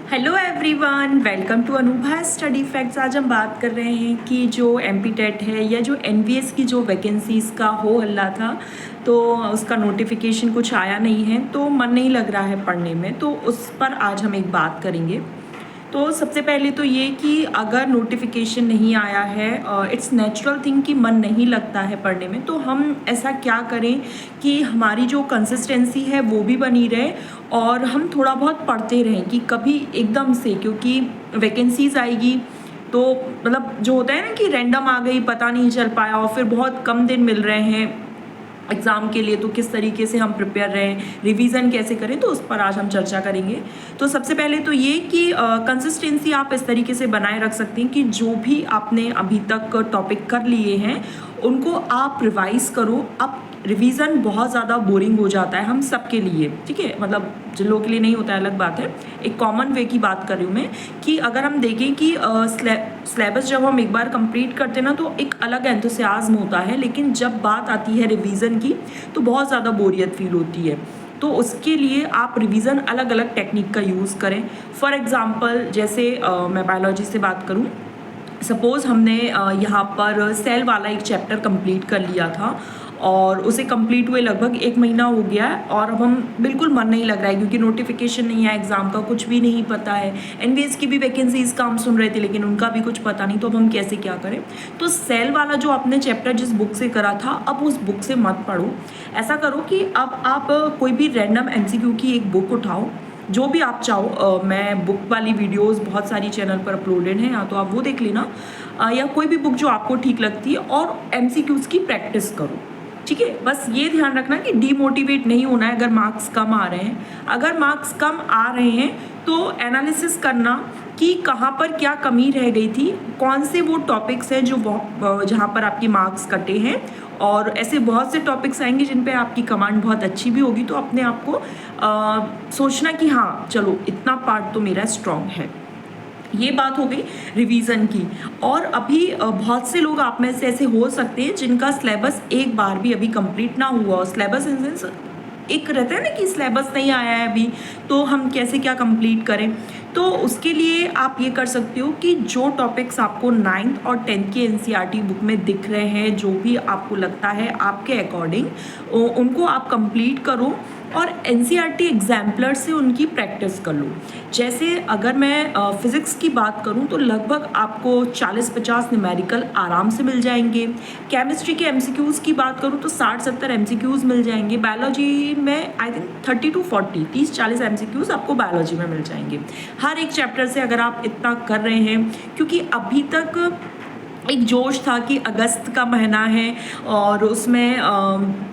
Hello everyone, welcome to Anubha study facts. आज हम बात कर रहे हैं कि जो एमपी टेट है या जो एनवीएस की जो वैकेंसीज़ का हो हल्ला था, तो उसका नोटिफिकेशन कुछ आया नहीं है, तो मन नहीं लग रहा है पढ़ने में, तो उस पर आज हम एक बात करेंगे। तो सबसे पहले तो ये कि अगर नोटिफिकेशन नहीं आया है, इट्स नेचुरल थिंग कि मन नहीं लगता है पढ़ने में, तो हम ऐसा क्या करें कि हमारी जो कंसिस्टेंसी है वो भी बनी रहे और हम थोड़ा बहुत पढ़ते रहें कि कभी एकदम से, क्योंकि वैकेंसीज आएगी तो मतलब जो होता है ना कि रैंडम आ गई, पता नहीं चल पाया और फिर बहुत कम दिन मिल रहे हैं एग्ज़ाम के लिए, तो किस तरीके से हम प्रिपेयर रहें, रिवीजन कैसे करें, तो उस पर आज हम चर्चा करेंगे। तो सबसे पहले तो ये कि कंसिस्टेंसी आप इस तरीके से बनाए रख सकते हैं कि जो भी आपने अभी तक टॉपिक कर लिए हैं उनको आप रिवाइज़ करो। अब रिवीजन बहुत ज़्यादा बोरिंग हो जाता है हम सब के लिए, ठीक है, मतलब जिन लोगों के लिए नहीं होता है अलग बात है, एक कॉमन वे की बात कर रही हूँ मैं कि अगर हम देखें कि सिलेबस जब हम एक बार कंप्लीट करते हैं ना तो एक अलग एंथुसियाज्म होता है, लेकिन जब बात आती है रिवीजन की तो बहुत ज़्यादा बोरियत फील होती है। तो उसके लिए आप रिवीजन अलग अलग टेक्निक का यूज़ करें। फॉर एग्ज़ाम्पल जैसे मैं बायोलॉजी से बात करूँ, सपोज़ हमने यहाँ पर सेल वाला एक चैप्टर कंप्लीट कर लिया था और उसे कंप्लीट हुए लगभग 1 महीना हो गया है और अब हम बिल्कुल मन नहीं लग रहा है क्योंकि नोटिफिकेशन नहीं है एग्ज़ाम का, कुछ भी नहीं पता है। एनवीएस की भी वैकेंसीज का हम सुन रहे थे लेकिन उनका भी कुछ पता नहीं, तो अब हम कैसे क्या करें। तो सेल वाला जो आपने चैप्टर जिस बुक से करा था, अब उस बुक से मत पढ़ो। ऐसा करो कि अब आप कोई भी रैंडम एमसीक्यू की एक बुक उठाओ, जो भी आप चाहो। मैं बुक वाली वीडियोस बहुत सारी चैनल पर अपलोडेड हैं, या तो आप वो देख लेना, या कोई भी बुक जो आपको ठीक लगती है, और एमसीक्यूज़ की प्रैक्टिस करो, ठीक है। बस ये ध्यान रखना कि डीमोटिवेट नहीं होना है अगर मार्क्स कम आ रहे हैं। अगर मार्क्स कम आ रहे हैं तो एनालिसिस करना कि कहाँ पर क्या कमी रह गई थी, कौन से वो टॉपिक्स हैं जो जहाँ पर आपकी मार्क्स कटे हैं, और ऐसे बहुत से टॉपिक्स आएंगे जिन पे आपकी कमांड बहुत अच्छी भी होगी, तो अपने आप को सोचना कि हाँ चलो इतना पार्ट तो मेरा स्ट्रॉन्ग है। ये बात हो गई रिवीजन की। और अभी बहुत से लोग आप में से ऐसे हो सकते हैं जिनका सिलेबस एक बार भी अभी कंप्लीट ना हुआ। सिलेबस इन सेंस एक रहता है ना कि सिलेबस नहीं आया है अभी, तो हम कैसे क्या कंप्लीट करें। तो उसके लिए आप ये कर सकते हो कि जो टॉपिक्स आपको 9th और 10th के एनसीईआरटी बुक में दिख रहे हैं, जो भी आपको लगता है आपके अकॉर्डिंग, उनको आप कंप्लीट करो और एनसीईआरटी एग्जाम्पलर से उनकी प्रैक्टिस कर लो। जैसे अगर मैं फिज़िक्स की बात करूं तो लगभग आपको 40-50 न्यूमेरिकल आराम से मिल जाएंगे। केमिस्ट्री के एमसीक्यूज़ की बात करूं तो 60-70 एमसीक्यूज़ मिल जाएंगे। बायोलॉजी में आई थिंक 30 to 40, 30-40 एमसीक्यूज़ आपको बायोलॉजी में मिल जाएंगे हर एक चैप्टर से, अगर आप इतना कर रहे हैं। क्योंकि अभी तक एक जोश था कि अगस्त का महीना है और उसमें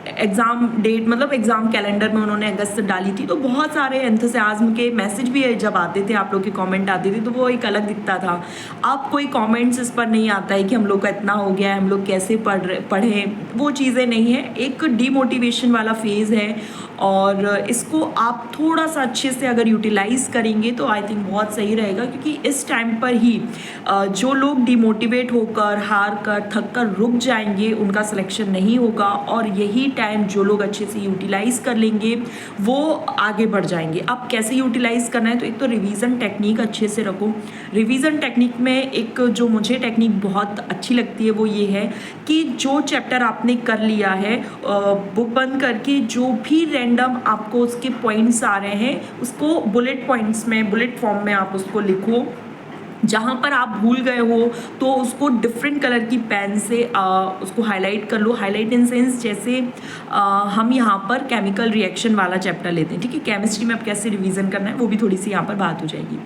एग्ज़ाम डेट, मतलब एग्ज़ाम कैलेंडर में उन्होंने अगस्त डाली थी, तो बहुत सारे एंथुसियाज्म के मैसेज भी जब आते थे, आप लोग के कमेंट आते थे, तो वो एक अलग दिखता था। अब कोई कमेंट्स इस पर नहीं आता है कि हम लोग का इतना हो गया है, हम लोग कैसे पढ़ें, वो चीज़ें नहीं है। एक डीमोटिवेशन वाला फेज़ है और इसको आप थोड़ा सा अच्छे से अगर यूटिलाइज़ करेंगे तो आई थिंक बहुत सही रहेगा। क्योंकि इस टाइम पर ही जो लोग डिमोटिवेट होकर, हार कर, थक कर रुक जाएंगे, उनका सिलेक्शन नहीं होगा, और यही टाइम जो लोग अच्छे से यूटिलाइज़ कर लेंगे वो आगे बढ़ जाएंगे। अब कैसे यूटिलाइज़ करना है, तो एक तो रिवीजन टेक्निक अच्छे से रखो। रिवीजन टेक्निक में एक जो मुझे टेक्निक बहुत अच्छी लगती है वो ये है कि जो चैप्टर आपने कर लिया है, बुक बंद करके जो भी रैंडम आपको उसके पॉइंट्स आ रहे हैं उसको बुलेट पॉइंट्स में, बुलेट फॉर्म में आप उसको लिखो। जहाँ पर आप भूल गए हो तो उसको डिफरेंट कलर की पेन से उसको हाईलाइट कर लो। हाईलाइट इन सेंस जैसे हम यहाँ पर केमिकल रिएक्शन वाला चैप्टर लेते हैं, ठीक है। केमिस्ट्री में अब कैसे रिवीजन करना है वो भी थोड़ी सी यहाँ पर बात हो जाएगी।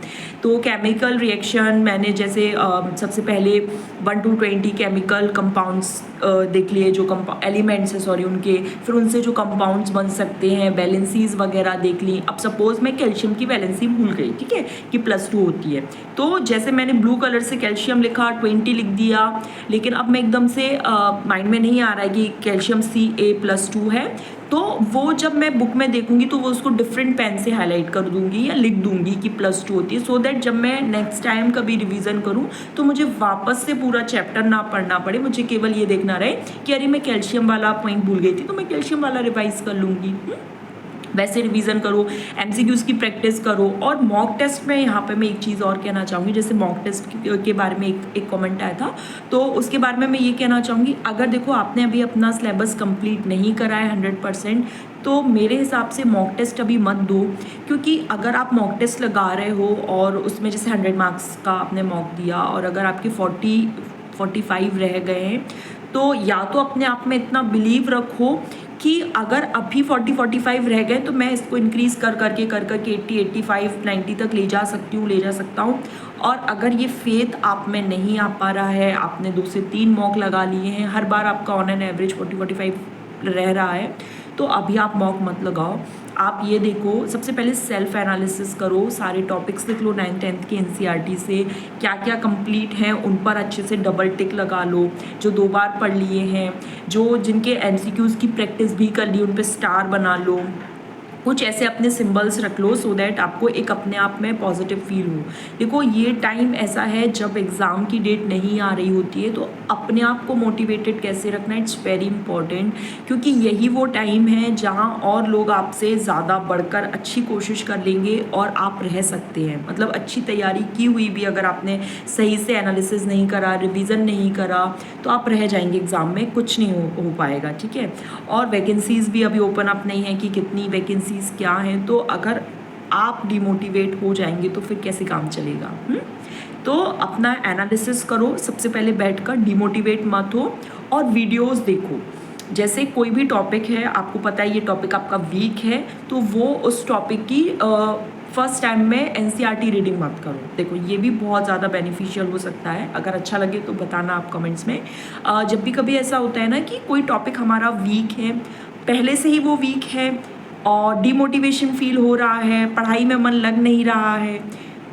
तो केमिकल रिएक्शन मैंने जैसे सबसे पहले 1 to 20 केमिकल कंपाउंड्स देख लिए, जो एलिमेंट्स है सॉरी उनके, फिर उनसे जो कंपाउंड्स बन सकते हैं, वैलेंसीज वगैरह देख ली। अब सपोज मैं कैल्शियम की वैलेंसी भूल गई, ठीक है, कि +2 होती है, तो जैसे मैंने ब्लू कलर से कैल्शियम लिखा, 20 लिख दिया, लेकिन अब मैं एकदम से माइंड में नहीं आ रहा है कि कैल्शियम Ca+2 है, तो वो जब मैं बुक में देखूंगी तो वो उसको डिफरेंट पेन से हाईलाइट कर दूंगी या लिख दूंगी कि +2 होती है, सो दैट जब मैं नेक्स्ट टाइम कभी रिवीजन करूं तो मुझे वापस से पूरा चैप्टर ना पढ़ना पड़े, मुझे केवल ये देखना रहे कि अरे मैं कैल्शियम वाला पॉइंट भूल गई थी तो मैं कैल्शियम वाला रिवाइज कर लूँगी। वैसे रिवीजन करो, एमसीक्यूज़ की प्रैक्टिस करो। और मॉक टेस्ट में यहाँ पे मैं एक चीज़ और कहना चाहूँगी, जैसे मॉक टेस्ट के बारे में एक कमेंट आया था, तो उसके बारे में मैं ये कहना चाहूँगी, अगर देखो आपने अभी अपना सिलेबस कंप्लीट नहीं करा है 100%, तो मेरे हिसाब से मॉक टेस्ट अभी मत दो। क्योंकि अगर आप मॉक टेस्ट लगा रहे हो और उसमें जैसे 100 मार्क्स का आपने मॉक दिया और अगर आपके 45 रह गए हैं, तो या तो अपने आप में इतना बिलीव रखो कि अगर अभी 45 रह गए तो मैं इसको इंक्रीज़ कर करके 80, 85, 90 तक ले जा सकता हूँ। और अगर ये फेथ आप में नहीं आ पा रहा है, आपने 2 से 3 मॉक लगा लिए हैं, हर बार आपका ऑन एन एवरेज 40-45 रह रहा है, तो अभी आप मॉक मत लगाओ। आप ये देखो, सबसे पहले सेल्फ एनालिसिस करो, सारे टॉपिक्स लिख लो 9th 10th की एनसीईआरटी से, क्या क्या कंप्लीट हैं उन पर अच्छे से डबल टिक लगा लो। जो 2 बार पढ़ लिए हैं, जो जिनके एमसीक्यूज़ की प्रैक्टिस भी कर ली, उन पे स्टार बना लो। कुछ ऐसे अपने सिंबल्स रख लो सो दैट आपको एक अपने आप में पॉजिटिव फील हो। देखो ये टाइम ऐसा है जब एग्ज़ाम की डेट नहीं आ रही होती है, तो अपने आप को मोटिवेटेड कैसे रखना, इट्स वेरी इंपॉर्टेंट। क्योंकि यही वो टाइम है जहाँ और लोग आपसे ज़्यादा बढ़कर अच्छी कोशिश कर लेंगे और आप रह सकते हैं। मतलब अच्छी तैयारी की हुई भी अगर आपने सही से एनालिसिस नहीं करा, रिवीजन नहीं करा, तो आप रह जाएंगे एग्ज़ाम में, कुछ नहीं हो पाएगा, ठीक है। और वैकेंसीज़ भी अभी ओपन अप नहीं है कि कितनी वैकेंसी क्या हैं, तो अगर आप डिमोटिवेट हो जाएंगे तो फिर कैसे काम चलेगा। तो अपना एनालिसिस करो, सबसे पहले बैठकर डिमोटिवेट मत हो और वीडियोस देखो। जैसे कोई भी टॉपिक है, आपको पता है ये टॉपिक आपका वीक है, तो वो उस टॉपिक की फर्स्ट टाइम में एनसीईआरटी रीडिंग मत करो। देखो ये भी बहुत ज़्यादा बेनिफिशियल हो सकता है, अगर अच्छा लगे तो बताना आप कमेंट्स में। जब भी कभी ऐसा होता है ना कि कोई टॉपिक हमारा वीक है, पहले से ही वो वीक है और डिमोटिवेशन फील हो रहा है, पढ़ाई में मन लग नहीं रहा है,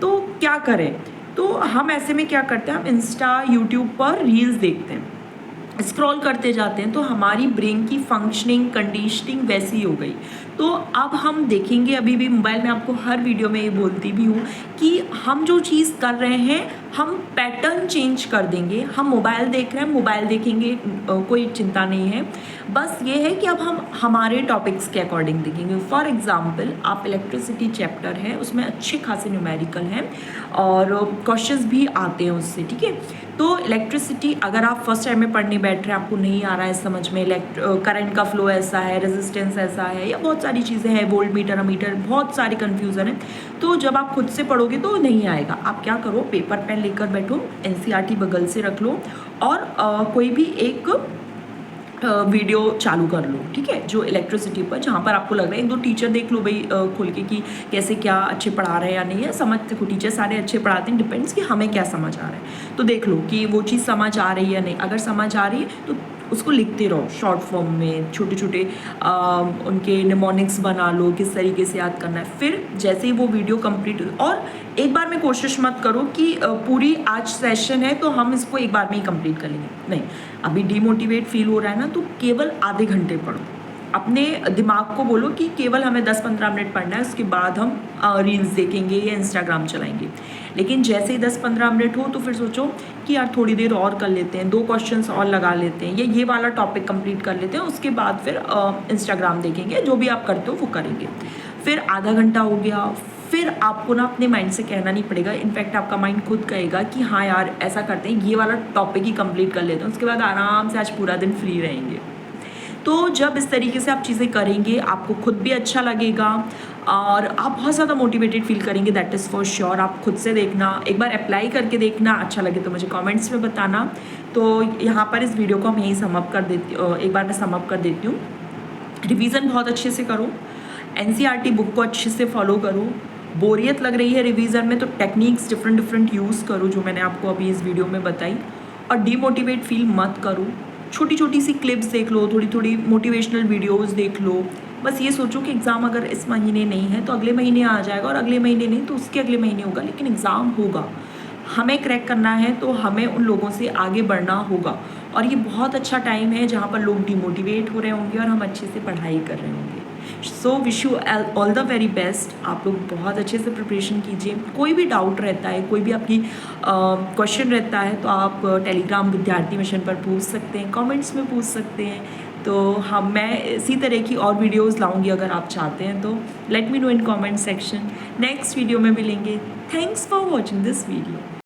तो क्या करें। तो हम ऐसे में क्या करते हैं, हम इंस्टा यूट्यूब पर रील्स देखते हैं, स्क्रॉल करते जाते हैं, तो हमारी ब्रेन की फंक्शनिंग कंडीशनिंग वैसी हो गई। तो अब हम देखेंगे, अभी भी मोबाइल में आपको हर वीडियो में ये बोलती भी हूँ कि हम जो चीज़ कर रहे हैं हम पैटर्न चेंज कर देंगे। हम मोबाइल देख रहे हैं, मोबाइल देखेंगे, कोई चिंता नहीं है, बस ये है कि अब हम हमारे टॉपिक्स के अकॉर्डिंग देखेंगे। फॉर एग्जांपल आप इलेक्ट्रिसिटी चैप्टर है, उसमें अच्छे खासे न्यूमेरिकल हैं और क्वेश्चंस भी आते हैं उससे, ठीक है। तो इलेक्ट्रिसिटी अगर आप फर्स्ट टाइम में पढ़ने बैठ रहे हैं, आपको नहीं आ रहा है समझ में, करंट का फ्लो ऐसा है, रेजिस्टेंस ऐसा है, या बहुत सारी चीज़ें हैं, वोल्ट मीटर अमीटर, बहुत सारी कन्फ्यूज़न है, तो जब आप खुद से पढ़ोगे तो नहीं आएगा। आप क्या करो, पेपर पेन लेकर बैठो, एनसीईआरटी बगल से रख लो और कोई भी एक वीडियो चालू कर लो, ठीक है, जो इलेक्ट्रिसिटी पर, जहाँ पर आपको लग रहा है, 1-2 टीचर देख लो भाई खोल के कि कैसे क्या अच्छे पढ़ा रहे हैं या नहीं है। समझ, देखो टीचर सारे अच्छे पढ़ाते हैं, डिपेंड्स कि हमें क्या समझ आ रहा है, तो देख लो कि वो चीज़ समझ आ रही है या नहीं। अगर समझ आ रही है तो उसको लिखते रहो शॉर्ट फॉर्म में, छोटे छोटे उनके निमोनिक्स बना लो, किस तरीके से याद करना है। फिर जैसे ही वो वीडियो कंप्लीट, और एक बार में कोशिश मत करो कि पूरी आज सेशन है तो हम इसको एक बार में ही कंप्लीट कर लेंगे, नहीं। अभी डीमोटिवेट फील हो रहा है ना, तो केवल आधे घंटे पढ़ो। अपने दिमाग को बोलो कि केवल हमें 10-15 मिनट पढ़ना है, उसके बाद हम रील्स देखेंगे या इंस्टाग्राम चलाएंगे। लेकिन जैसे ही 10-15 मिनट हो तो फिर सोचो कि यार थोड़ी देर और कर लेते हैं, 2 क्वेश्चंस और लगा लेते हैं, ये वाला टॉपिक कंप्लीट कर लेते हैं, उसके बाद फिर इंस्टाग्राम देखेंगे, जो भी आप करते हो वो करेंगे। फिर आधा घंटा हो गया, फिर आपको ना अपने माइंड से कहना नहीं पड़ेगा, इनफैक्ट आपका माइंड खुद कहेगा कि हाँ यार ऐसा करते हैं, ये वाला टॉपिक ही कंप्लीट कर लेते हैं, उसके बाद आराम से आज पूरा दिन फ्री रहेंगे। तो जब इस तरीके से आप चीज़ें करेंगे, आपको खुद भी अच्छा लगेगा और आप बहुत ज़्यादा मोटिवेटेड फील करेंगे, दैट इज़ फॉर श्योर। आप खुद से देखना, एक बार अप्लाई करके देखना, अच्छा लगे तो मुझे कमेंट्स में बताना। तो यहाँ पर इस वीडियो को हम यहीं समअप कर देती, एक बार मैं समअप कर देती हूँ। रिवीजन बहुत अच्छे से करो, एनसीईआरटी बुक को अच्छे से फॉलो करो। बोरियत लग रही है रिवीजन में तो टेक्निक्स डिफरेंट यूज़ करो, जो मैंने आपको अभी इस वीडियो में बताई, और डीमोटिवेट फील मत करो। छोटी छोटी सी क्लिप्स देख लो, थोड़ी थोड़ी मोटिवेशनल वीडियोस देख लो। बस ये सोचो कि एग्ज़ाम अगर इस महीने नहीं है तो अगले महीने आ जाएगा, और अगले महीने नहीं तो उसके अगले महीने होगा, लेकिन एग्ज़ाम होगा। हमें क्रैक करना है तो हमें उन लोगों से आगे बढ़ना होगा। और ये बहुत अच्छा टाइम है जहाँ पर लोग डिमोटिवेट हो रहे होंगे और हम अच्छे से पढ़ाई कर रहे होंगे। So wish you all the very best. आप लोग बहुत अच्छे से प्रिपरेशन कीजिए। कोई भी डाउट रहता है, कोई भी आपकी क्वेश्चन रहता है तो आप टेलीग्राम विद्यार्थी मिशन पर पूछ सकते हैं, कमेंट्स में पूछ सकते हैं। तो हम मैं इसी तरह की और वीडियोस लाऊंगी अगर आप चाहते हैं तो let me know in comment section. Next video में मिलेंगे। Thanks for watching this video.